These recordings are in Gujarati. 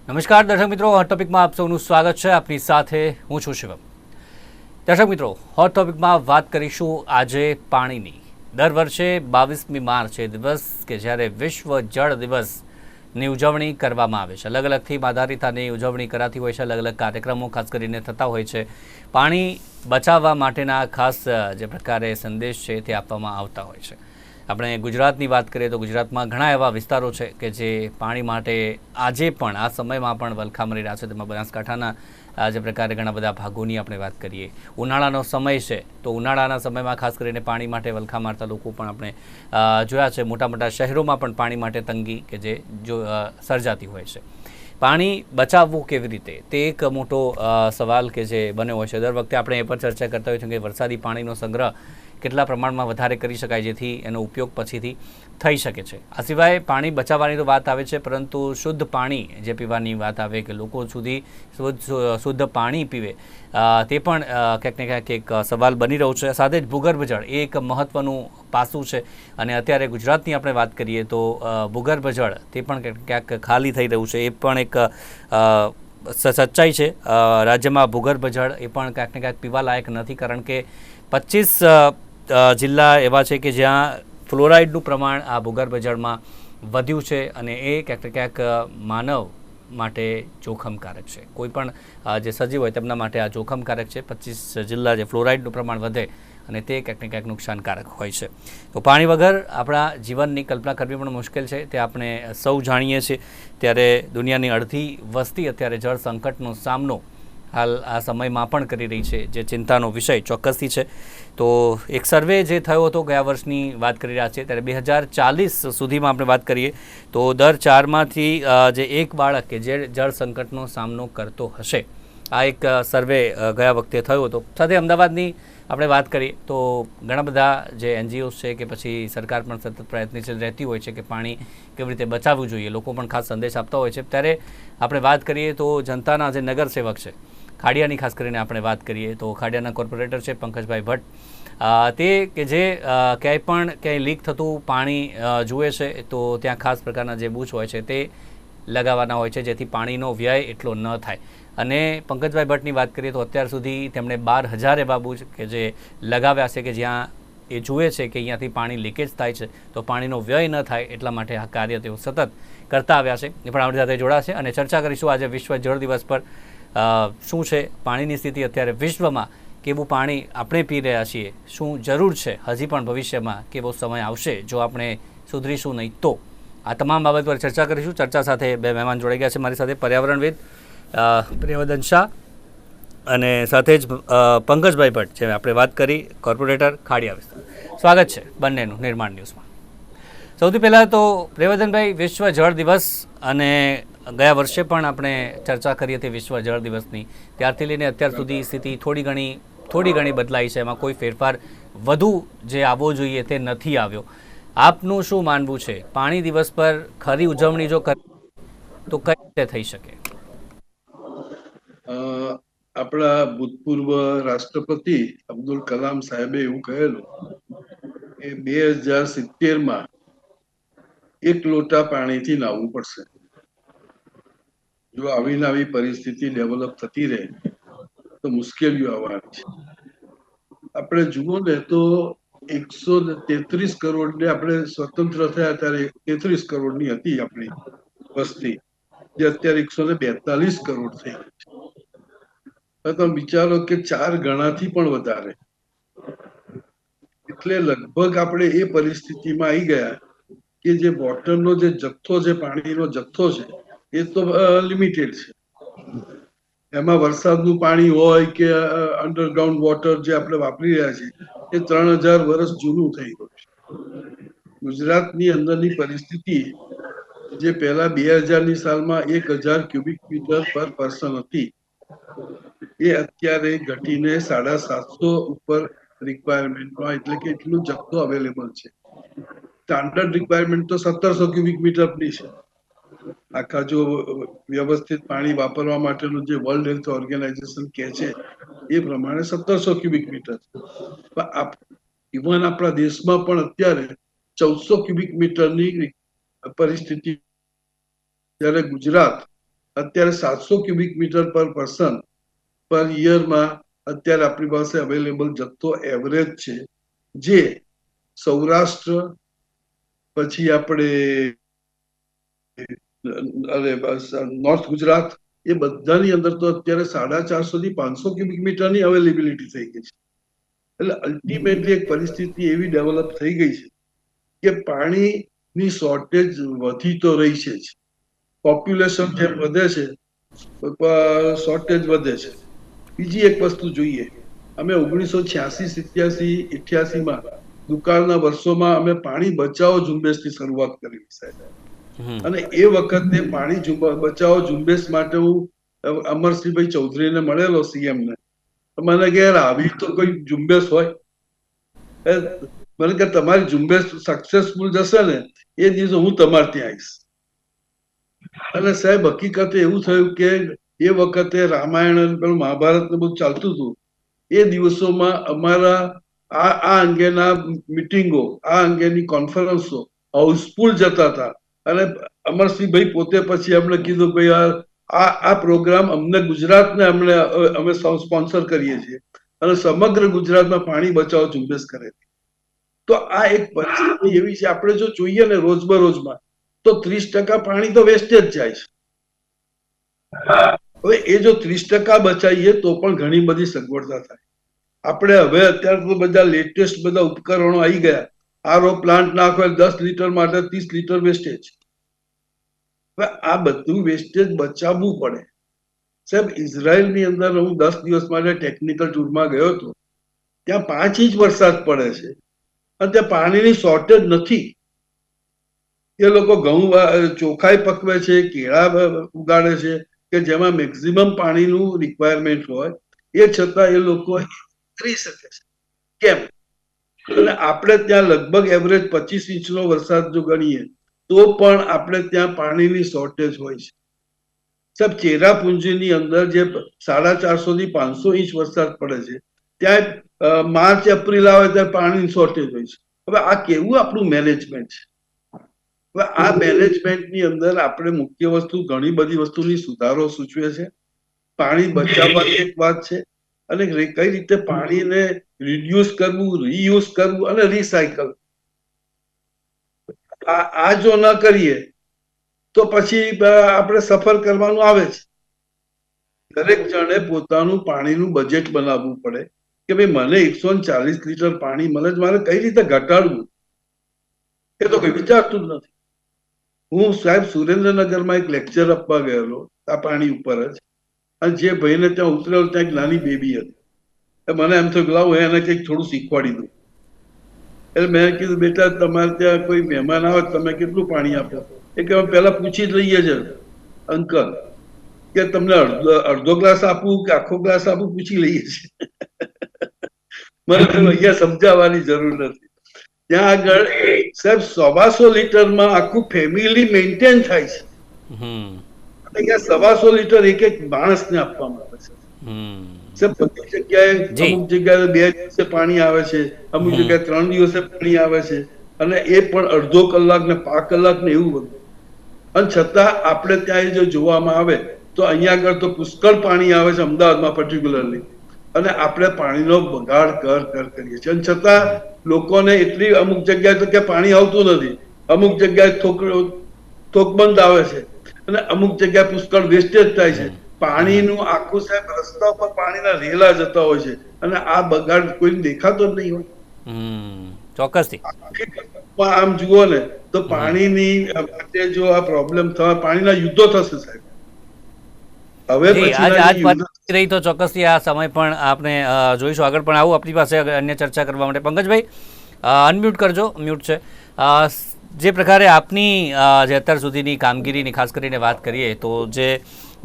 નમસ્કાર દર્શક મિત્રો, હોટ ટોપિકમાં આપ સૌનું સ્વાગત છે. આપની સાથે હું છું શિવમ. દર્શક મિત્રો, હોટ ટોપિકમાં વાત કરીશું આજે પાણીની. દર વર્ષે 22મી માર્ચે દિવસ કે જ્યારે વિશ્વ જળ દિવસની ઉજવણી કરવામાં આવે છે. અલગ અલગ થીમ આધારિત આની ઉજવણી કરાતી હોય છે. અલગ અલગ કાર્યક્રમો ખાસ કરીને થતા હોય છે. પાણી બચાવવા માટેના ખાસ જે પ્રકારે સંદેશ છે તે આપવામાં આવતા હોય છે. આપણે ગુજરાતની વાત કરીએ તો ગુજરાતમાં ઘણા એવા વિસ્તારો છે કે જે પાણી માટે આજે પણ આ સમયમાં પણ વલખા મળી રહ્યા છે. તેમાં બનાસકાંઠાના જે પ્રકારે ઘણા બધા ભાગોની આપણે વાત કરીએ. ઉનાળાનો સમય છે તો ઉનાળાના સમયમાં ખાસ કરીને પાણી માટે વલખા મારતા લોકો પણ આપણે જોયા છે. મોટા મોટા શહેરોમાં પણ પાણી માટે તંગી કે જે સર્જાતી હોય છે. પાણી બચાવવું કેવી રીતે તે એક મોટો સવાલ કે જે બન્યો હોય છે. દર વખતે આપણે એ પર ચર્ચા કરતા હોઈએ છીએ કે વરસાદી પાણીનો સંગ્રહ કેટલા પ્રમાણમાં વધારે કરી શકાય જેથી એનો ઉપયોગ પછીથી થઈ શકે છે. આ સિવાય પાણી બચાવવાની તો વાત આવે છે, પરંતુ શુદ્ધ પાણી જે પીવાની વાત આવે કે લોકો સુધી શુદ્ધ પાણી પીવે તે પણ ક્યાંક ને ક્યાંક એક સવાલ બની રહ્યો છે. સાથે જ ભૂગર્ભ જળ એ એક મહત્ત્વનું પાસું છે અને અત્યારે ગુજરાતની આપણે વાત કરીએ તો ભૂગર્ભ જળ તે પણ ક્યાંક ખાલી થઈ રહ્યું છે. એ પણ એક સચ્ચાઈ છે. રાજ્યમાં ભૂગર્ભ જળ એ પણ ક્યાંક ને ક્યાંક પીવા લાયક નથી, કારણ કે 25 જિલ્લા એવા છે કે જ્યાં ફ્લોરાઇડનું પ્રમાણ આ ભૂગર્ભ જળમાં વધ્યું છે અને એ ક્યાંક ને ક્યાંક માનવ માટે જોખમકારક છે. કોઈ પણ જે સજીવ હોય તેમના માટે આ જોખમકારક છે. 25 જિલ્લા જે ફ્લોરાઇડનું પ્રમાણ વધે અને તે ક્યાંક ને ક્યાંક નુકસાનકારક હોય છે. તો પાણી વગર આપણા જીવનની કલ્પના કરવી પણ મુશ્કેલ છે, તે આપણે સૌ જાણીએ છીએ. ત્યારે દુનિયાની અડધી વસ્તી અત્યારે જળ સંકટનો સામનો હાલ આ સમયમાં પણ કરી રહી છે, જે ચિંતાનો વિષય ચોક્કસથી છે. તો એક સર્વે જે થયો હતો ગયા વર્ષની વાત કરી રહ્યા છીએ, ત્યારે 2040 સુધીમાં આપણે વાત કરીએ તો દર 4માંથી જે એક બાળક કે જે જળ સંકટનો સામનો કરતો હશે, આ એક સર્વે ગયા વખતે થયો હતો. સાથે અમદાવાદની આપણે વાત કરીએ તો ઘણા બધા જે NGOs છે કે પછી સરકાર પણ સતત પ્રયત્નશીલ રહેતી હોય છે કે પાણી કેવી રીતે બચાવવું જોઈએ. લોકો પણ ખાસ સંદેશ આપતા હોય છે. ત્યારે આપણે વાત કરીએ તો જનતાના જે નગરસેવક છે ખાડિયાની, ખાસ કરીને આપણે વાત કરીએ તો ખાડિયાના કોર્પોરેટર છે પંકજભાઈ ભટ્ટ, તે કે જે ક્યાંય લીક થતું પાણી જુએ છે તો ત્યાં ખાસ પ્રકારના જે બૂચ હોય છે તે લગાવવાના હોય છે જેથી પાણીનો વ્યય એટલો ન થાય. અને પંકજભાઈ ભટ્ટની વાત કરીએ તો અત્યાર સુધી તેમણે 12,000 એવા બૂચ કે જે લગાવ્યા છે કે જ્યાં એ જુએ છે કે અહીંયાથી પાણી લીકેજ થાય છે તો પાણીનો વ્યય ન થાય એટલા માટે આ કાર્ય તેઓ સતત કરતા આવ્યા છે. એ પણ આપણી સાથે જોડાશે અને ચર્ચા કરીશું આજે વિશ્વ જળ દિવસ પર શું છે પાણીની સ્થિતિ અત્યારે વિશ્વમાં, કેવું પાણી આપણે પી રહ્યા છીએ, શું જરૂર છે હજી પણ ભવિષ્યમાં, કેવો સમય આવશે જો આપણે સુધરીશું નહીં તો. આ તમામ બાબત પર ચર્ચા કરીશું. ચર્ચા સાથે બે મહેમાન જોડાઈ ગયા છે મારી સાથે, પર્યાવરણવિદ પ્રિયવદન શાહ અને સાથે જ પંકજભાઈ ભટ્ટ, જે આપણે વાત કરી કોર્પોરેટર ખાડિયા વિસ્તાર. સ્વાગત છે બંનેનું નિર્માણ ન્યૂઝમાં. સૌથી પહેલાં તો પ્રિયવદનભાઈ, વિશ્વ જળ દિવસ અને ગયા વર્ષે પણ આપણે ચર્ચા કરી હતી વિશ્વ જળ દિવસની, ત્યારથી લઈને અત્યાર સુધી સ્થિતિ થોડી ઘણી બદલાઈ છે. એમાં કોઈ ફેરફાર વધુ જે આવવો જોઈએ તે નથી આવ્યો. આપનું શું માનવું છે? પાણી દિવસ પર ખરી ઉજવણી જો કરે તો કઈ રીતે થઈ શકે? આપણા ભૂતપૂર્વ રાષ્ટ્રપતિ અબ્દુલ કલામ સાહેબે એવું કહેલું કે 2070માં 1 લોટા પાણીથી નાહવું પડશે. જો આવી પરિસ્થિતિ ડેવલપ થતી રહે તો મુશ્કેલીઓ આવવાની છે. આપણે જુઓ ને તો 133 કરોડને આપણે સ્વતંત્ર થયા ત્યારે 33 કરોડની હતી આપણી વસ્તી, જે અત્યારે 142 કરોડ થઈ ગઈ છે. તમે વિચારો કે 4 ગણાથી પણ વધારે. એટલે લગભગ આપણે એ પરિસ્થિતિમાં આવી ગયા કે જે વોટરનો જે જથ્થો છે, પાણીનો જથ્થો છે, એ તો લિમિટેડ છે. એમાં વરસાદનું પાણી હોય કે અંડરગ્રાઉન્ડ વોટર જે આપણે વાપરી રહ્યા છીએ એ 3000 વર્ષ જૂનું થઈ ગયું છે. ગુજરાતની અંદરની પરિસ્થિતિ જે પહેલા 2000ની સાલમાં 1000 ક્યુબિક મીટર પર પર્સન હતી, એ અત્યારે ઘટીને 750 ઉપર રિક્વાયરમેન્ટમાં, એટલે કે એટલું જથ્થો અવેલેબલ છે. સ્ટાન્ડર્ડ રિક્વાયરમેન્ટ તો 1700 ક્યુબિક મીટરની છે. આખા જો વ્યવસ્થિત પાણી વાપરવા માટેનું જે વર્લ્ડ હેલ્થ ઓર્ગેનાઇઝેશન કહે છે એ પ્રમાણે 1700 ક્યુબિક મીટર. ઇવન આપણા દેશમાં પણ અત્યારે 1400 ક્યુબિક મીટરની પરિસ્થિતિ. જ્યારે ગુજરાત અત્યારે 700 ક્યુબિક મીટર પર પર્સન પર યરમાં અત્યારે આપણી પાસે અવેલેબલ જથ્થો એવરેજ છે, જે સૌરાષ્ટ્ર, પછી આપણે નોર્થ ગુજરાત, એ બધાની અંદર તો અત્યારે 450 થી 500 ક્યુબિક મીટરની અવેલેબિલિટી થઈ ગઈ છે. એટલે અલ્ટિમેટલી એક પરિસ્થિતિ એવી ડેવલપ થઈ ગઈ છે કે પાણીની શોર્ટેજ વધી તો રહી છે જ. પોપ્યુલેશન જેમ વધે છે, શોર્ટેજ વધે છે. બીજી એક વસ્તુ જોઈએ, અમે 1986-87-88માં દુકાળના વર્ષોમાં અમે પાણી બચાવો ઝુંબેશની શરૂઆત કરી સાહેબ. અને એ વખતે પાણી બચાવો ઝુંબેશ માટે હું અમરસિંહભાઈ ચૌધરીને મળેલો, સીએમ ને. મને કે યાર આવી તો કોઈ ઝુંબેશ હોય? મને કે તમારી ઝુંબેશ સક્સેસફુલ જશે ને એ દિવસે હું તમારે ત્યાં આવીશ. અને સાહેબ હકીકતે એવું થયું કે એ વખતે રામાયણ અને પેલું મહાભારત ને બધું ચાલતું હતું. એ દિવસોમાં અમારા આ અંગેના મિટિંગો, આ અંગેની કોન્ફરન્સો હાઉસફુલ જતા હતા. અને અમરસિંહભાઈ પોતે પછી અમને કીધું કે આ પ્રોગ્રામ અમને ગુજરાતને અમે સ્પોન્સર કરીએ છીએ અને સમગ્ર ગુજરાતમાં પાણી બચાવો ઝુંબેશ કરે. તો આ એક પરિસ્થિતિ એવી છે, આપણે જો જોઈએ ને રોજબરોજમાં, તો 30% પાણી તો વેસ્ટેજ જાય છે. હવે એ જો 30% બચાવીએ તો પણ ઘણી બધી સગવડતા થાય. આપણે હવે અત્યારે તો બધા લેટેસ્ટ બધા ઉપકરણો આવી ગયા. આરઓ પ્લાન્ટ નાખો 10 લીટર માટે 30 લીટર વેસ્ટેજ. હવે આ બધું વેસ્ટેજ બચાવવું પડે સાહેબ. ઇઝરાયલની અંદર હું 10 દિવસ માટે ટેકનિકલ ટૂરમાં ગયો હતો. ત્યાં 5 ઇંચ વરસાદ પડે છે અને ત્યાં પાણીની શોર્ટેજ નથી. એ લોકો ઘઉં ચોખાઈ પકવે છે, કેળા ઉગાડે છે કે જેમાં મેક્સિમમ પાણીનું રિક્વાયરમેન્ટ હોય, એ છતાં એ લોકો કરી શકે છે. કેમ? અને આપણે ત્યાં લગભગ એવરેજ 25 ઇંચનો વરસાદ જો ગણીએ તો પણ આપણે ત્યાં પાણીની શોર્ટેજ હોય છે સાહેબ. ચેરાપુંજીની અંદર જે 450 થી 500 ઇંચ વરસાદ પડે છે, ત્યાં માર્ચ એપ્રિલ આવે ત્યારે પાણીની શોર્ટેજ હોય છે. હવે આ કેવું આપણું મેનેજમેન્ટ છે? હવે આ મેનેજમેન્ટની અંદર આપણે મુખ્ય વસ્તુ ઘણી બધી વસ્તુની સુધારો સૂચવે છે. પાણી બચાવવાની એક વાત છે, અને કઈ રીતે પાણીને રિડ્યુસ કરવું, રીયુઝ કરવું અને રિસાયકલ. આ જો ન કરીએ તો પછી આપણે સફર કરવાનું આવે છે. દરેક જણે પોતાનું પાણીનું બજેટ બનાવવું પડે કે ભાઈ મને 140 લીટર પાણી મળે છે, મારે કઈ રીતે ઘટાડવું, એ તો કોઈ વિચારતું જ નથી. હું સાહેબ સુરેન્દ્રનગરમાં એક લેક્ચર આપવા ગયેલો આ પાણી ઉપર જ, અને જે ભાઈને ત્યાં ઉતરેલો ત્યાં એક નાની બેબી હતી. મને એમ થયું કે લાવું એને કંઈક થોડું શીખવાડી દઉં. એટલે મેં કીધું બેટા તમારે ત્યાં કોઈ મહેમાન આવે તમે કેટલું પાણી આપો? એ કે પેલા પૂછી જ લઈએ છે અંકલ કે તમને અડધો ગ્લાસ આપું કે આખો ગ્લાસ આપું, પૂછી લઈએ છીએ. મને અહીંયા સમજાવવાની જરૂર નથી. ત્યાં આગળ સાહેબ 125 લીટરમાં આખું ફેમિલી મેન્ટેન થાય છે. અહીંયા 125 લીટર એક એક માણસને આપવામાં આવે છે. બધી જગ્યાએ અમુક જગ્યાએ 2 દિવસે પાણી આવે છે, અમુક જગ્યાએ 3 દિવસે પાણી આવે છે, અને એ પણ અડધો કલાક ને 5 કલાક ને એવું બધું. અને છતાં આપણે ત્યાં જો જોવામાં આવે તો અહીંયા આગળ તો પુષ્કળ પાણી આવે છે, અમદાવાદમાં પર્ટિક્યુલરલી. અને આપણે પાણીનો બગાડ કરીએ છીએ, અને છતાં લોકોને એટલી અમુક જગ્યાએ તો કે પાણી આવતું નથી, અમુક જગ્યાએ થોકબંધ આવે છે, અને અમુક જગ્યાએ પુષ્કળ વેસ્ટેજ થાય છે. પાણીનું આખું સાહેબ રસ્તા ઉપર પાણીના રેલા જતા હોય છે, અને આ બગાડ કોઈને દેખાતો જ નહીં હોય. ચોક્કસથી આમ જુઓ ને તો પાણીની માટે જો આ પ્રોબ્લેમ થવા, પાણીના યુદ્ધો થશે સાહેબ. હવે પછી રહી તો ચોક્કસથી આ સમય પણ આપણે જોઈશું. આગળ પણ આવું આપણી પાસે અન્ય ચર્ચા કરવા માટે. પંકજભાઈ અનમ્યુટ કરજો, મ્યુટ છે. જે પ્રકારે આપની જે અત્યાર સુધીની કામગીરીની ખાસ કરીને વાત કરીએ તો જે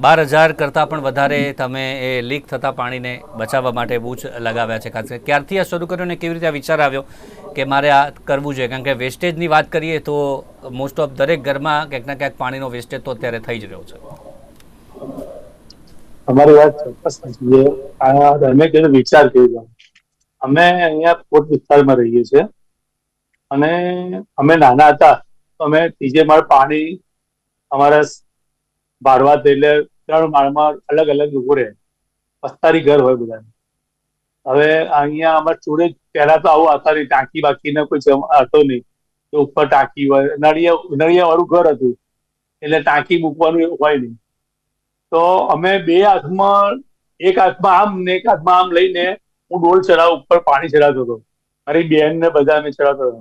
12,000 કરતાં પણ વધારે તમે એ લીક થતા પાણીને બચાવવા માટે બૂચ લગાવ્યા છે. ખાસ કરીને ક્યારથી આ શરૂ કર્યું અને કેવી રીતે આ વિચાર આવ્યો કે મારે આ કરવું જોઈએ? કારણ કે વેસ્ટેજની વાત કરીએ તો મોસ્ટ ઓફ દરેક ઘરમાં ક્યાંક ના ક્યાંક પાણીનો વેસ્ટેજ તો અત્યારે થઈ જ રહ્યો છે. અમારી વાત ચોક્કસ છે. અમે કયો વિચાર કર્યો, અમે અહીંયા કોટ વિસ્તારમાં રહીએ છીએ, અને અમે નાના હતા તો અમે ત્રીજે માળ પાણી અમારા ભાડવા એટલે 3 માળમાં અલગ અલગ લોકો રહે, પસ્તારી ઘર હોય બધા. હવે અહીંયા અમારે જોડે પહેલા તો આવું હતા નહીં, ટાંકી બાકીને કોઈ હતો નહીં, તો ઉપર ટાંકી હોય, નળિયા વાળું ઘર હતું એટલે ટાંકી મૂકવાનું એવું હોય નહીં. તો અમે બે હાથમાં, એક હાથમાં આમ ને એક હાથમાં આમ લઈને હું ડોલ ચડાવ ઉપર પાણી ચડાવતો હતો. મારી બેન ને બધા અમે ચડાવતો હતો.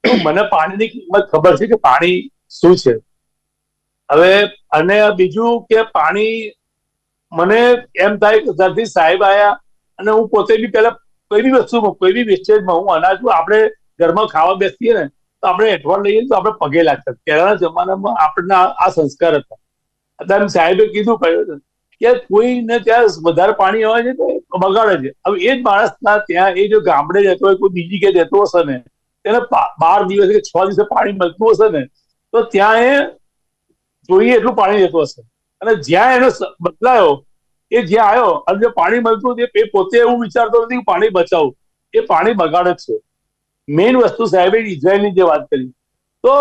તો મને પાણીની કિંમત ખબર છે કે પાણી શું છે. હવે અને બીજું કે પાણી મને એમ થાય કે ત્યારથી સાહેબ આયા અને હું પોતે બી પેલા કોઈ બી વસ્તુમાં, કોઈ બી વેસ્ટેજમાં, હું અનાજમાં, આપણે ઘરમાં ખાવા બેસીએ ને તો આપણે એઠવાડ લઈએ તો આપણે પગે લાગતા. પહેલાના જમાનામાં આપણને આ સંસ્કાર હતા. અત્યારે સાહેબે કીધું કે કોઈને ત્યાં વધારે પાણી હોય છે તો બગાડે છે. હવે એ જ માણસના ત્યાં, એ જો ગામડે જતો હોય, કોઈ બીજી કે જતો હશે ને, તેને 12 દિવસ કે 6 દિવસે પાણી મળતું હશે ને, તો ત્યાં એ જોઈએ એટલું પાણી લેતો હશે. અને જ્યાં એનો બદલાયો, એ જ્યાં આવ્યો અને જે પાણી મળતું હતું, એ પોતે એવું વિચારતો નથી કે પાણી બચાવું, એ પાણી બગાડે જ છે. મેઇન વસ્તુ સાહેબે ઇઝરાયલની જે વાત કરી, તો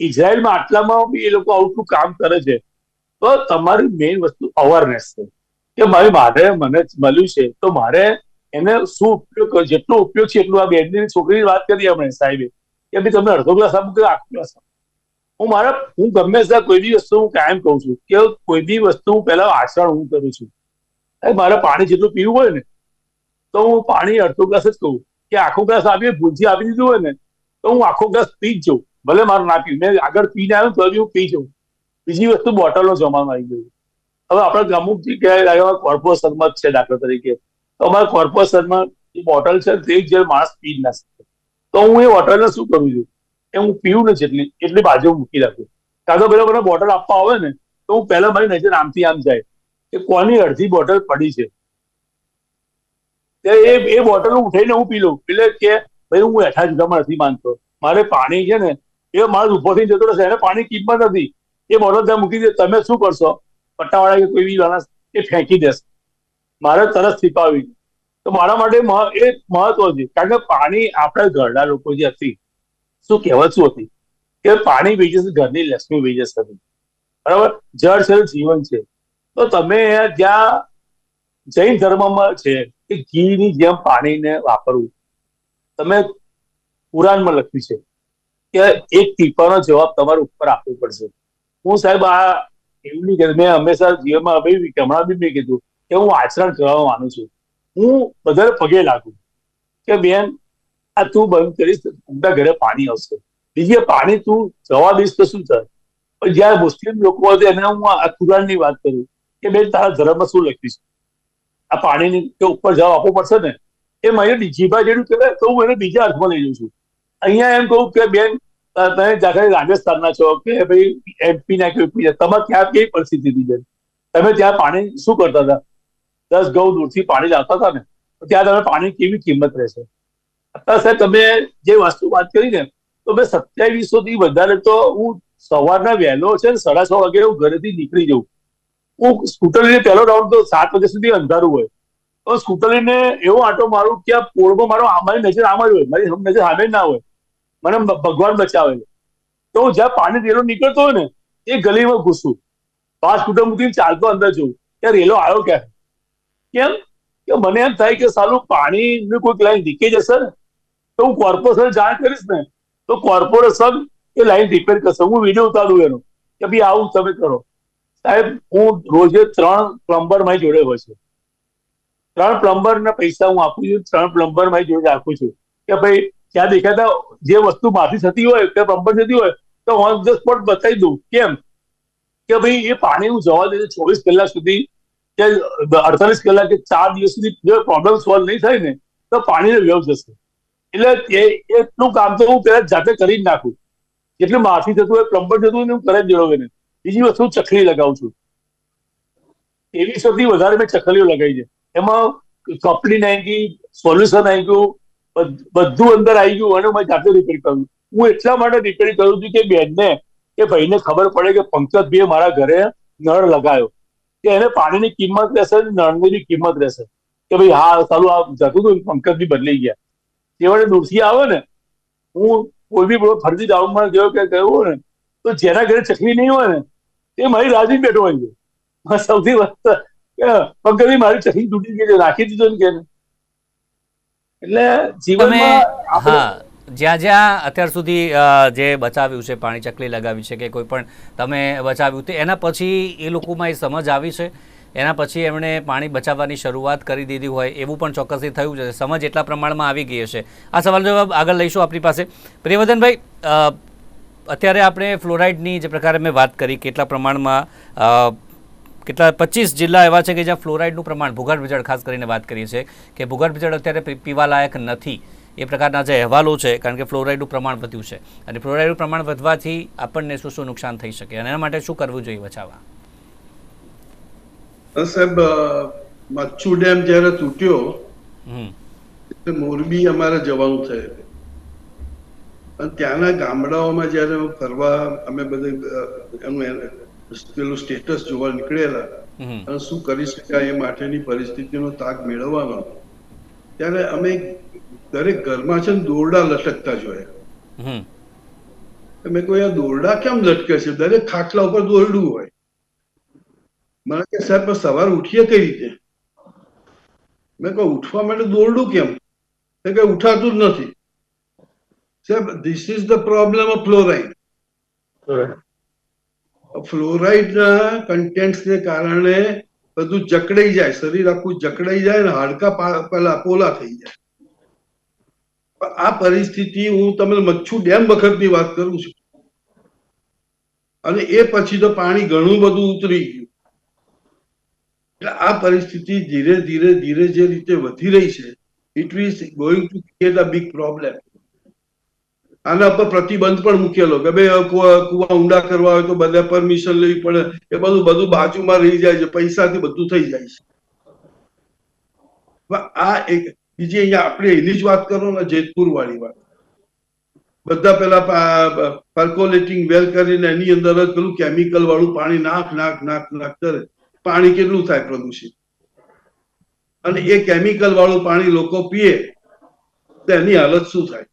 ઇઝરાયલમાં આટલામાં બી એ લોકો આવું કામ કરે છે. તો તમારી મેઇન વસ્તુ અવેરનેસ છે કે મને મળ્યું છે તો મારે એને શું ઉપયોગ, જેટલો ઉપયોગ છે એટલું. આ બેનની છોકરીની વાત કરી આપણે સાહેબે કે ભાઈ તમને અડધો ગ્લાસ આપું કે આખો ગ્લાસ આપું. હું ગમે ત્યાં કોઈ બી વસ્તુ હું કાયમ કહું છું કે કોઈ બી વસ્તુ હું પહેલા આચરણ હું કરું છું. મારે પાણી જેટલું પીવું હોય ને તો હું પાણી અડધો ગ્લાસ જ કહું. કે આખો ગ્લાસ આપીએ, ભૂલથી આપી દીધું હોય ને તો હું આખો ગ્લાસ પી જ જાઉં, ભલે મારે ના પીવું. મેં આગળ પીને આવ્યું તો હું પી જાઉં. બીજી વસ્તુ બોટલનો જમાનો આવી ગયો. હવે આપણે અમુક જગ્યાએ કોર્પોરેશનમાં જ છે, દાખલા તરીકે, તો અમારા કોર્પોરેશનમાં એ બોટલ છે તે જ માણસ પી જ ના શકે. તો હું એ બોટલને શું કરું છું કે હું પીવું ને એટલી બાજુ મૂકી રાખું. કાં તો પેલા મને બોટલ આપવા આવે ને તો હું પહેલા મારી નજર આમથી આમ જાય કે કોની અડધી બોટલ પડી છે. એ બોટલ ઉઠાઈને હું પી લઉં. એટલે કે ભાઈ હું હેઠા જુદામાં નથી માનતો. મારે પાણી છે ને એ માણસ ઉભો થઈને જતો રહેશે, એને પાણી કિંમત નથી. એ બોટલ ત્યાં મૂકી દે, તમે શું કરશો? પટ્ટાવાળા કે કોઈ બી માણસ એ ફેંકી દેશે. મારે તરસ છીપાવી. તો મારા માટે એ મહત્વ છે. કારણ કે પાણી આપણા ઘરના લોકો જે હતી, શું કહેવત શું હતી કે પાણી બીજે ઘરની લક્ષ્મી બીજે હતી. બરાબર? જળ છે જીવન છે. તો તમે જ્યાં જૈન ધર્મમાં છે કે ઘીની જેમ પાણીને વાપરવું, તમે પુરાણમાં લખ્યું છે કે એક ટીપાનો જવાબ તમારે ઉપર આપવો પડશે. હું સાહેબ આ એવું નહીં કે મેં હંમેશા જીવનમાં હમણાં બી મેં કીધું કે હું આચરણ કરવા માનું છું. હું બધાને પગે લાગુ કે બેન આ તું બંધ કરીશ તો તારા ઘરે પાણી આવશે. બીજે પાણી તું જવા દઈશ તો શું થાય? પણ જયારે મુસ્લિમ લોકો હતા એને હું આ કુરાનની વાત કરું કે બેન તારા ધર્મમાં શું લખ્યું છે, આ પાણીની કે ઉપર જવાબ આપવો પડશે ને. એ મારી જીભા જેટલું કહેવાય તો હું એને બીજા અર્થમાં લઈ જઉં છું. અહીંયા એમ કહું કે બેન તમે દાખલા રાજસ્થાનના છો કે ભાઈ એમપી ના કે યુપી, તમારે ત્યાં કેવી પરિસ્થિતિ હતી બેન? તમે ત્યાં પાણી શું કરતા હતા? 10 ગૌ દૂરથી પાણી લાવતા હતા ને, તો ત્યાં તમે પાણી કેવી કિંમત રહેશે? અત્યારે સાહેબ તમે જે વસ્તુ વાત કરી ને, તો મેં 2700 થી વધારે તો હું સવારના વહેલો છે ને 6:30 વાગે હું ઘરેથી નીકળી જાઉં. હું સ્કૂટર લઈને પહેલો રાઉન્ડ તો 7 વાગ્યા સુધી અંધારું હોય તો સ્કૂટર લઈને એવો આંટો મારું કે આ પોળમાં મારી નજર આમ જ હોય, મારી નજર સામે ના હોય. મને ભગવાન બચાવે. તો હું જ્યાં પાણી રેલો નીકળતો હોય ને એ ગલીમાં ઘૂસું, 5 સ્કૂટર મૂકીને ચાલતો અંદર જઉં કે રેલો આવ્યો ક્યાં. કેમ કે મને એમ થાય કે સાલું પાણીની કોઈક લાઈન લીકેજ હશે ને તો હું કોર્પોરેશન જાણ કરીશ ને તો કોર્પોરેશન એ લાઈન રિપેર કરશે. હું વિડીયો ઉતારું એનો કે ભાઈ આવું તમે કરો. સાહેબ હું રોજે 3 પ્લમ્બર મારી જોડે હોય છે. 3 પ્લમ્બરના પૈસા હું આપું છું. 3 પ્લમ્બર મારી જોડે રાખું છું કે ભાઈ ત્યાં દેખાતા જે વસ્તુ માફી થતી હોય કે પ્લમ્બર થતી હોય તો ઓન ધ સ્પોટ બતાવી દઉં. કેમ કે ભાઈ એ પાણી હું જવા દે 24 કલાક સુધી કે 48 કલાક કે 4 દિવસ સુધી જો પ્રોબ્લેમ સોલ્વ નહીં થાય ને તો પાણીનો વ્યવ જશે. એટલે એટલું કામ તો હું પેલા જાતે કરી જ નાખું. જેટલું માફી થતું હોય, પ્લમ્બર થતું હોય ને હું કરે જ જોડો એને. બીજી વસ્તુ ચકલી લગાવું છું. 2300 થી વધારે મેં ચકલીઓ લગાવી છે. એમાં કપલીન આવી ગઈ, સોલ્યુશન આવી ગયું, બધું અંદર આવી ગયું અને મેં જાતે રિપેર કર્યું. હું એટલા માટે રિપેર કરું છું કે બેનને કે ભાઈને ખબર પડે કે પંકજભાઈએ મારા ઘરે નળ લગાવ્યો કે એને પાણીની કિંમત રહેશે, નળની બી કિંમત રહેશે કે ભાઈ હા સારું આ જતું હતું પંકજભાઈ બદલાઈ ગયા. તે વડે દૂરથી આવે ને, હું કોઈ બી ફરતી ડાઉનમાં ગયો કે ગયો ને તો જેના ઘરે ચકલી નહીં હોય ને એ મારી રાજી બેઠો હોય છે. સૌથી પંકજભાઈ મારી ચહીન તૂટી ગઈ છે, રાખી દીધો ને કે એટલે તમે જીવનમાં આપણે હા જ્યાં જ્યાં અત્યાર સુધી જે બચાવ્યું છે, પાણી ચકલી લગાવી છે કે કોઈ પણ તમે બચાવ્યું તે એના પછી એ લોકોમાં એ સમજ આવી છે, એના પછી એમણે પાણી બચાવવાની શરૂઆત કરી દીધી હોય એવું પણ ચોક્કસથી થયું છે, સમજ એટલા પ્રમાણમાં આવી ગઈ હશે. આ સવાલ જવાબ આગળ લઈશું આપણી પાસે. પ્રિયવર્ધનભાઈ, અત્યારે આપણે ફ્લોરાઇડની જે પ્રકારે મેં વાત કરી કેટલા પ્રમાણમાં કેટલા 25 જિલ્લા એવા છે કે જ્યાં ફ્લોરાઇડનું પ્રમાણ, ભૂગર્ભ જળ ખાસ કરીને વાત કરીએ છીએ કે ભૂગર્ભ જળ અત્યારે પીવાલાયક નથી, એ પ્રકારના જે અહેવાલો છે, કારણ કે ફ્લોરાઇડનું પ્રમાણ વધ્યું છે અને ફ્લોરાઇડનું પ્રમાણ વધવાથી આપણને શું શું નુકસાન થઈ શકે અને એના માટે શું કરવું જોઈએ બચાવવા? સાહેબ, મચ્છુ ડેમ જયારે તૂટ્યો મોરબી અમારે જવાનું થયું અને ત્યાંના ગામડાઓમાં જયારે ફરવા અમે બધે એનું પેલું સ્ટેટસ જોવા નીકળેલા અને શું કરી શકાય એ માટેની પરિસ્થિતિનો તાગ મેળવવાનો, ત્યારે અમે દરેક ઘરમાં છે ને દોરડા લટકતા જોયા. મેં કહ્યું આ દોરડા કેમ લટકે છે? દરેક ખાટલા ઉપર દોરડું હોય. મને કે સાહેબ સવારે ઉઠીએ કઈ રીતે? મેં કહું ઉઠવા માટે દોરડું કેમ? કે ઉઠાતું જ નથી. સાહેબ, this is the problem of fluoride. ફ્લોરાઇડના કન્ટેન્ટ્સને કારણે બધું જકડાઈ જાય, શરીર આખું જકડાઈ જાય ને હાડકા પેલા પોલા થઈ જાય. આ પરિસ્થિતિ હું તમને મચ્છુ ડેમ વખતની વાત કરું છું અને એ પછી તો પાણી ઘણું બધું ઉતરી ગયું. એટલે આ પરિસ્થિતિ ધીરે ધીરે ધીરે જે રીતે વધી રહી છે, it is going to create a big problem. આના પર પ્રતિબંધ પણ મૂકેલો કે ભાઈ કુવા ઊંડા કરવા હોય તો બધા પરમિશન લેવી પડે, એ બધું બાજુમાં રહી જાય છે, પૈસાથી બધું થઈ જાય છે. આ એક બીજી અહીંયા આપણે એની જ વાત કરો ને, જેતપુર વાળી વાત. બધા પેલા પર્કોલેટિંગ વેલ કરીને એની અંદર જ પેલું કેમિકલ વાળું પાણી નાખ કરે, પાણી કેટલું થાય પ્રદૂષિત. અને એ કેમિકલ વાળું પાણી લોકો પીએ તો એની હાલત શું થાય?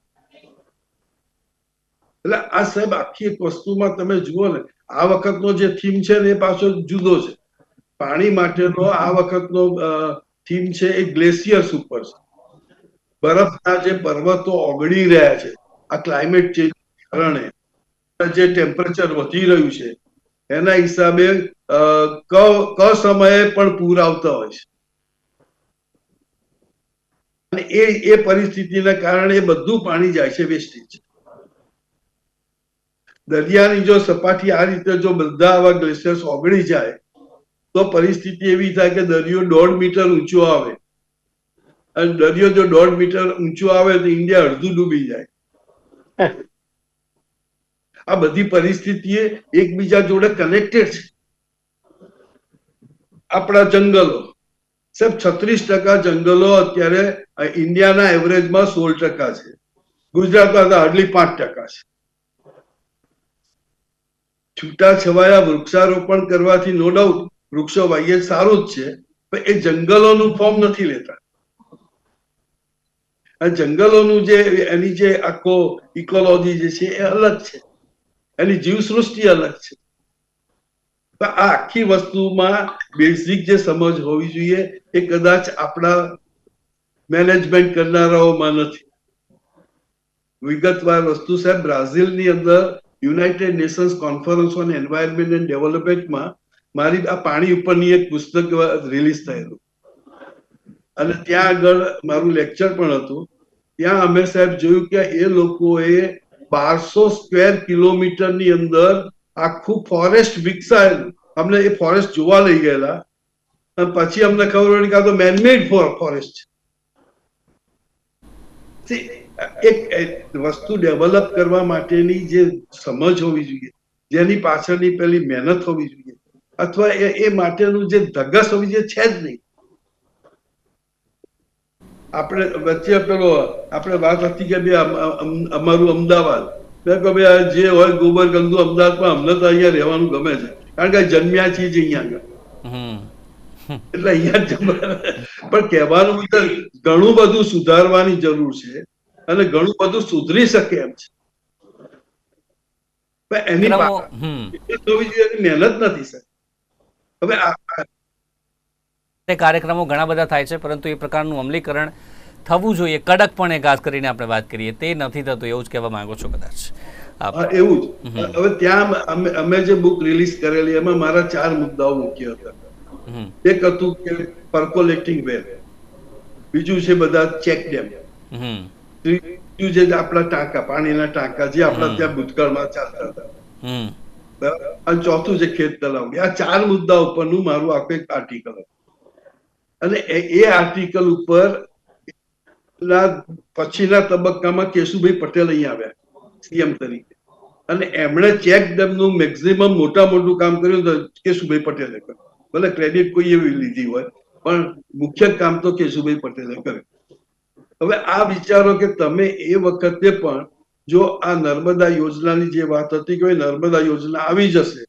એટલે આ સાહેબ આખી એક વસ્તુમાં તમે જુઓ ને, આ વખતનો જે થીમ છે ને એ પાછો જુદો છે. પાણી માટેનો આ વખતનો થીમ છે એ ગ્લેશિયર્સ ઉપર છે. બરફના જે પર્વતો ઓગળી રહ્યા છે આ ક્લાઇમેટ ચેન્જ કારણે, જે ટેમ્પરેચર વધી રહ્યું છે એના હિસાબે ક સમયે પણ પૂર આવતા હોય છે. અને એ પરિસ્થિતિના કારણે એ બધું પાણી જાય છે વેસ્ટેજ. દરિયાની જો સપાટી આ રીતે જો બધા આવા ગ્લેશિયર્સ ઓગળી જાય તો પરિસ્થિતિ એવી થાય કે દરિયો 1.5 મીટર ઊંચો આવે અને દરિયો જો 1.5 મીટર ઊંચો આવે તો ઇન્ડિયા અડધું ડૂબી જાય. આ બધી પરિસ્થિતિ એકબીજા જોડે કનેક્ટેડ છે. આપણા જંગલો સાહેબ 36% જંગલો અત્યારે ઇન્ડિયાના એવરેજમાં 16% છે. ગુજરાતમાં હાર્ડલી 5% છે. છૂટા છવાયા વૃક્ષારોપણ કરવાથી નો ડાઉટ વૃક્ષો વાઈએ સારું જ છે, પણ એ જંગલોનું ફોર્મ નથી લેતા. આ જંગલોનું જે એની જે આખો ઇકોલોજી જે છે એ અલગ છે, એની જીવસૃષ્ટિ અલગ છે. આ આખી વસ્તુમાં બેઝિક જે સમજ હોવી જોઈએ એ કદાચ આપણા મેનેજમેન્ટ કરનારાઓમાં નથી. વિગતવાર વસ્તુ સાહેબ, બ્રાઝિલની અંદર United Nations conference on environment and ડેવલપમેન્ટમાં મારી આ પાણી ઉપરની એક પુસ્તક રિલીઝ થયેલું અને ત્યાં આગળ મારું લેક્ચર પણ હતું. ત્યાં અમે સાહેબ જોયું કે એ લોકોએ 1200 સ્ક્વેર કિલોમીટરની અંદર આખું ફોરેસ્ટ વિકસાયેલું. અમને એ ફોરેસ્ટ જોવા લઈ ગયેલા અને પછી અમને ખબર પડી કે આ તો મેનમેડ ફોરેસ્ટ છે. એક વસ્તુ ડેવલપ કરવા માટેની જે સમજ હોવી જોઈએ, જેની પાછળની પેલી મહેનત હોવી જોઈએ, અથવા એ માટેનું જે ધગસ હોવી જોઈએ, છે જ નહીં. આપણે વચ્ચે પેલો આપણે વાત હતી કે ભાઈ અમારું અમદાવાદ, મેં કહ્યું ભાઈ જે હોય ગોબર ગંદુ અમદાવાદમાં અમને તો અહીંયા રહેવાનું ગમે છે, કારણ કે જન્મ્યા છીએ જ અહીંયા આગળ, એટલે અહીંયા પણ કહેવાનું ઘણું બધું સુધારવાની જરૂર છે અને ઘણું બધું સુધરી શકે એમ છે. પણ એની કાર્યક્રમો થવી જોઈએ, એની મહેનત નથી સાહેબ. હવે તે કાર્યક્રમો ઘણા બધા થાય છે, પરંતુ એ પ્રકારનું અમલીકરણ થવું જોઈએ કડકપણે, ખાસ કરીને આપણે વાત કરીએ તે નથી થતું, એવું જ કહેવા માંગો છો કદાચ આપ? એવું જ. હવે ત્યાં અમે જે બુક રિલીઝ કરેલી એમાં મારા 4 મુદ્દાઓ મુખ્ય હતા. એક હતું કે પર્કોલેટિંગ વેલ, બીજું છે બધા ચેક ડેમ, ત્રીજું જે આપણા ટાંકા, પાણીના ટાંકા જે આપણા ત્યાં ભૂતકાળમાં ચાલતા હતા, અને ચોથું છે ખેત તલાવ. આ 4 મુદ્દા ઉપરનું મારું આખું એક આર્ટિકલ હતું. અને એ આર્ટિકલ ઉપર પછીના તબક્કામાં કેશુભાઈ પટેલ અહીંયા આવ્યા સીએમ તરીકે, અને એમણે ચેક ડેમનું મેક્સિમમ મોટું કામ કર્યું તો કેશુભાઈ પટેલે કર્યું. ભલે ક્રેડિટ કોઈ એવી લીધી હોય, પણ મુખ્ય કામ તો કેશુભાઈ પટેલે કર્યું. હવે આ વિચારો કે તમે એ વખતે પણ જો આ નર્મદા યોજનાની જે વાત હતી કે નર્મદા યોજના આવી જશે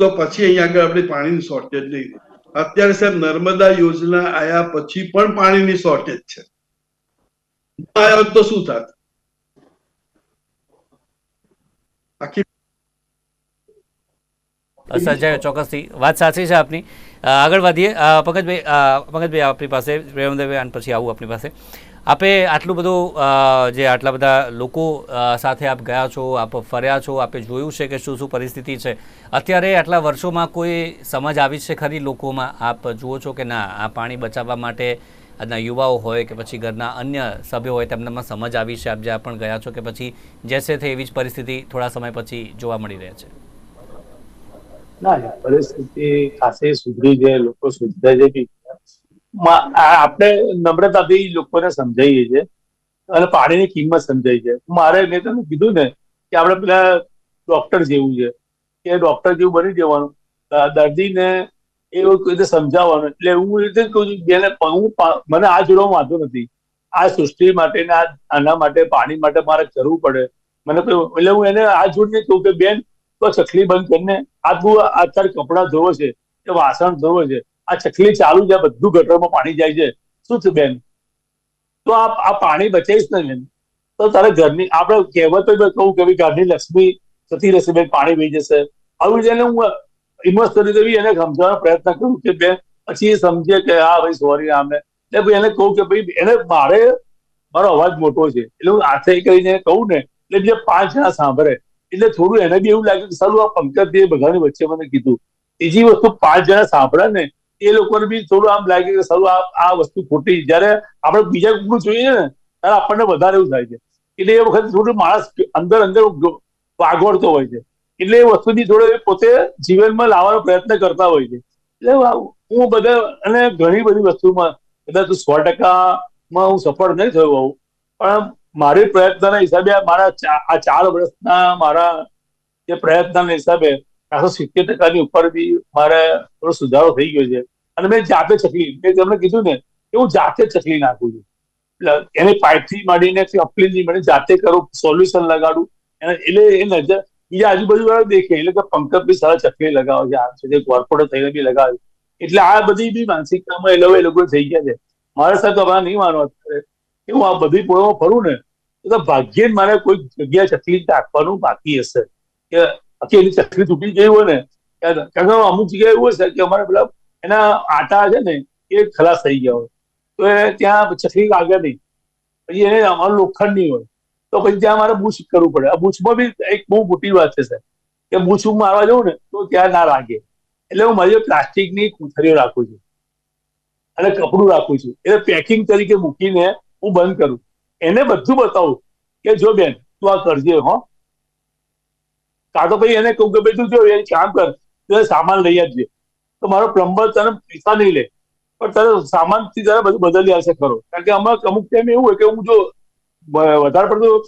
તો પછી અહીંયા આગળ આપણે પાણીની શોર્ટેજ નહીં. અત્યારે સાહેબ નર્મદા યોજના આયા પછી પણ પાણીની શોર્ટેજ છે. આવ્યો તો શું થાત? આખી સર્જાયો, ચોક્કસથી વાત સાચી છે આપની. આગળ વધીએ. પંકજભાઈ આપણી પાસે, પ્રેમદેવભાઈ અને પછી આવું આપણી પાસે. આપે આટલું બધું જે આટલા બધા લોકો સાથે આપ ગયા છો, આપ ફર્યા છો, આપે જોયું છે કે શું પરિસ્થિતિ છે અત્યારે, આટલા વર્ષોમાં કોઈ સમજ આવી છે ખરી લોકોમાં? આપ જુઓ છો કે ના આ પાણી બચાવવા માટે આજના યુવાઓ હોય કે પછી ઘરના અન્ય સભ્યો હોય તેમનામાં સમજ આવી છે? આપ જ્યાં પણ ગયા છો કે પછી જેસે તે એવી જ પરિસ્થિતિ થોડા સમય પછી જોવા મળી રહે છે? ના, પરિસ્થિતિ ખાસી સુધરી છે, લોકો સુધરે છે. આપણે નમ્રતાથી લોકોને સમજાવીએ છીએ અને પાણીની કિંમત સમજાય છે. મેં તમને કીધું ને કે આપણે પેલા ડોક્ટર જેવું છે કે ડોક્ટર જેવું બની જવાનું, દર્દીને એવું રીતે સમજાવવાનું. એટલે હું એ રીતે કહું છું, મને આ જોડવા વાંધો નથી. આ સૃષ્ટિ માટે આના માટે પાણી માટે મારે કરવું પડે મને. એટલે હું એને આ જોડને કહું કે બેન તો ચકલી બંધ કરીને આ તું અત્યારે કપડાં ધોવે છે કે વાસણ ધોવે છે, આ ચકલી ચાલુ છે, બધું ગટરમાં પાણી જાય છે, શું છે બેન? તો આ પાણી બચાવીશ ને બેન તો તારે ઘરની, આપણે કહેવતો કહું કે ઘરની લક્ષ્મી જતી રહેશે બેન, પાણી વહી જશે. આવું જેને હું ઇમોશનલી દેવી એને સમજાવવાનો પ્રયત્ન કરું કે બેન, પછી એ સમજે કે હા ભાઈ સોરી આમને. એટલે ભાઈ એને કહું કે ભાઈ એને મારો અવાજ મોટો છે એટલે હું હાથે કરીને કહું ને એટલે જે 5 જણા સાંભળે એટલે થોડું એને બી એવું લાગે કે સારું આ પંકજ બધાની વચ્ચે મને કીધું. બીજી વસ્તુ 5 જણા સાંભળે ને એ લોકોને બી થોડું આમ લાગે કે સારું આ વસ્તુ ખોટી. જયારે આપણે બીજા કોઈનું જોઈએ ને ત્યારે આપણને વધારે એવું થાય છે. એટલે એ વખતે થોડું માણસ અંદર વાગોળતો હોય છે. એટલે એ વસ્તુની જોડે પોતે જીવનમાં લાવવાનો પ્રયત્ન કરતા હોય છે. એટલે હું બધા અને ઘણી બધી વસ્તુમાં કદાચ 100%માં હું સફળ નહીં થયો હોઉં, પણ મારી પ્રયત્નના હિસાબે મારા આ 4 વર્ષના મારા જે પ્રયત્નના હિસાબે 70% ઉપર બી મારે થોડો સુધારો થઈ ગયો છે. અને મેં જાતે મેં તમને કીધું ને કે હું જાતે ચકલી નાખું છું. એટલે એને પાઇપથી માંડીને અપલીથી માંડીને જાતે કરું, સોલ્યુશન લગાડું. એટલે એ નજર બીજા આજુબાજુ વાળા દેખે એટલે કે પંકજ બી સારા ચકલી લગાવે છે, આ છે કોર્પોરેટ થઈને બી લગાવે. એટલે આ બધી બી માનસિકતામાં એ લોકો થઈ ગયા છે. મારા સાથે હમણાં નહીં માનો અત્યારે કે હું આ બધી પોળોમાં ફરું ને તો ભાગ્યે જ મારે કોઈ જગ્યાએ ચકલી નાખવાનું બાકી હશે કે આખી એની ચકલી તૂટી ગઈ હોય ને. કારણ કે અમુક જગ્યાએ એવું હશે કે અમારે પેલા એના આટા છે ને એ ખલાસ થઈ ગયા હોય તો એ ત્યાં ચકલી લાગે નહીં, પછી એને અમારું લોખંડ નહીં હોય તો પછી ત્યાં મારે બૂચ કરવું પડે. આ બૂચમાં બી એક બહુ મોટી વાત છે સાહેબ કે બૂચ હું મારવા જાઉં ને તો ત્યાં ના લાગે. એટલે હું મારી પ્લાસ્ટિકની કોથળીઓ રાખું છું અને કપડું રાખું છું. એટલે પેકિંગ તરીકે મૂકીને હું બંધ કરું. એને બધું બતાવું કે જો બેન તું આ કરજે હો. કાં તો ભાઈ એને કહું કે ભાઈ તું જો એ કામ કર, તું સામાન લઈ આપજે. તો મારો પ્લમ્બર તને પૈસા નહીં લે પણ તારે સામાનથી તારે બધું બદલી આવશે ખરો. કારણ કે અમુક ટાઈમ એવું હોય કે હું જો વધારે પડતું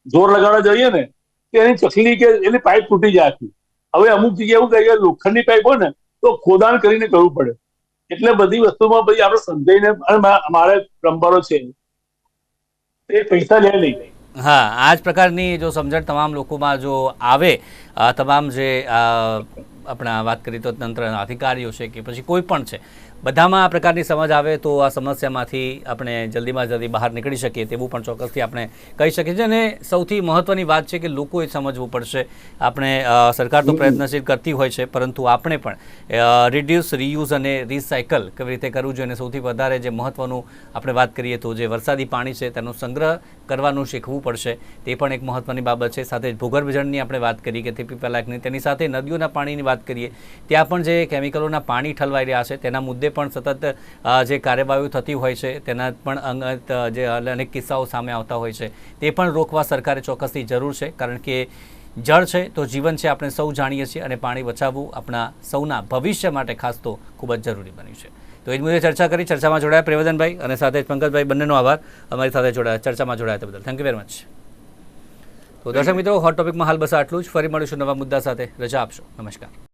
જોર લગાડવા જઈએ ને કે એની ચકલી કે એની પાઇપ તૂટી જાય આખી. હવે અમુક જગ્યાએ એવું થાય કે લોખંડની પાઇપ હોય ને તો ખોદાણ કરીને કરવું પડે. એટલે બધી વસ્તુમાં પછી આપણે સમજાઈને, મારે પ્લમ્બરો છે એ પૈસા લે નહીં. હા, આ જ પ્રકારની જો સમજણ તમામ લોકોમાં જો આવે, તમામ જે આપણા વાત કરીએ તો તંત્રના અધિકારીઓ છે કે પછી કોઈ પણ છે, બધામાં આ પ્રકારની સમજ આવે તો આ સમસ્યામાંથી આપણે જલ્દીમાં જલ્દી બહાર નીકળી શકીએ તેવું પણ ચોક્કસથી આપણે કહી શકીએ છીએ. અને સૌથી મહત્ત્વની વાત છે કે લોકોએ સમજવું પડશે. આપણે સરકાર તો પ્રયત્નશીલ કરતી હોય છે, પરંતુ આપણે પણ રિડ્યુસ, રીયુઝ અને રિસાયકલ કેવી રીતે કરવું જોઈએ. અને સૌથી વધારે જે મહત્ત્વનું આપણે વાત કરીએ તો જે વરસાદી પાણી છે તેનો સંગ્રહ કરવાનું શીખવું પડશે. તે પણ એક મહત્ત્વની બાબત છે. સાથે જ ભૂગર્ભ જળની આપણે વાત કરી કે તે પીપાલાયકની, તેની સાથે નદીઓના પાણીની વાત કરીએ, ત્યાં પણ જે કેમિકલોના પાણી ઠલવાઈ રહ્યા છે તેના મુદ્દે પણ સતત જે કાર્યવાહીઓ થતી હોય છે તેના પણ જે અનેક કિસ્સાઓ સામે આવતા હોય છે તે પણ રોકવા સરકારે ચોક્કસથી જરૂર છે. કારણ કે જળ છે તો જીવન છે, આપણે સૌ જાણીએ છીએ, અને પાણી બચાવવું આપણા સૌના ભવિષ્ય માટે ખાસ તો ખૂબ જ જરૂરી બન્યું છે. તો એ જ મુદ્દે ચર્ચા કરી. ચર્ચામાં જોડાયા પ્રેમવદનભાઈ અને સાથે જ પંકજભાઈ, બંનેનો આભાર અમારી સાથે જોડાયા, ચર્ચામાં જોડાયા તે બદલ. Thank you very much. તો દર્શક મિત્રો, હોટ ટોપિકમાં હાલ બસ આટલું જ. ફરી મળીશું નવા મુદ્દા સાથે. રજા આપશો. નમસ્કાર.